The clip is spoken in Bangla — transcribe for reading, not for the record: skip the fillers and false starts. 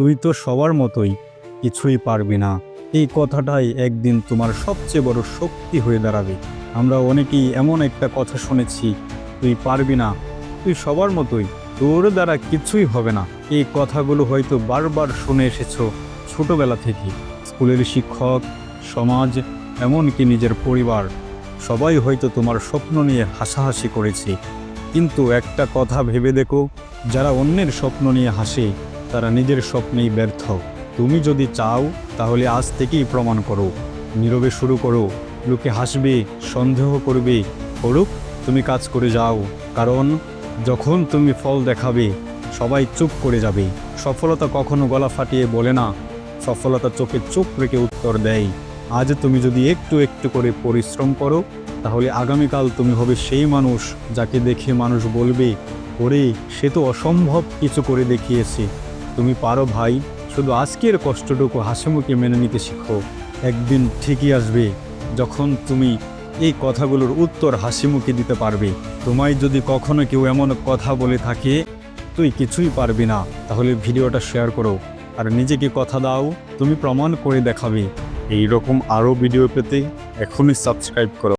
তুই তো সবার মতোই, কিছুই পারবি না। এই কথাটাই একদিন তোমার সবচেয়ে বড় শক্তি হয়ে দাঁড়াবে। আমরা অনেকেই এমন একটা কথা শুনেছি, তুই পারবি না, তুই সবার মতোই, তোর দ্বারা কিছুই হবে না। এই কথাগুলো হয়তো বারবার শুনে এসেছো ছোটবেলা থেকে। স্কুলের শিক্ষক, সমাজ, এমনকি নিজের পরিবার, সবাই হয়তো তোমার স্বপ্ন নিয়ে হাসাহাসি করেছে। কিন্তু একটা কথা ভেবে দেখো, যারা অন্যের স্বপ্ন নিয়ে হাসে তারা নিজের স্বপ্নেই ব্যর্থ। তুমি যদি চাও তাহলে আজ থেকেই প্রমাণ করো। নীরবে শুরু করো, লোকে হাসবে, সন্দেহ করবে, করুক, তুমি কাজ করে যাও। কারণ যখন তুমি ফল দেখাবে সবাই চুপ করে যাবে। সফলতা কখনো গলা ফাটিয়ে বলে না, সফলতা চোখে চোখ রেখে উত্তর দেয়। আজ তুমি যদি একটু একটু করে পরিশ্রম করো, তাহলে আগামীকাল তুমি হবে সেই মানুষ যাকে দেখে মানুষ বলবে, ওরে সে তো অসম্ভব কিছু করে দেখিয়েছে। তুমি পারো ভাই, শুধু আজকের কষ্টটুকু হাসিমুখে মেনে নিতে শিখো। একদিন ঠিকই আসবে যখন তুমি এই কথাগুলোর উত্তর হাসিমুখে দিতে পারবে। তোমায় যদি কখনো কেউ এমন কথা বলে থাকে তুই কিছুই পারবি না, তাহলে ভিডিওটা শেয়ার করো আর নিজেকে কথা দাও তুমি প্রমাণ করে দেখাবে। এই রকম আরও ভিডিও পেতে এখনই সাবস্ক্রাইব করো।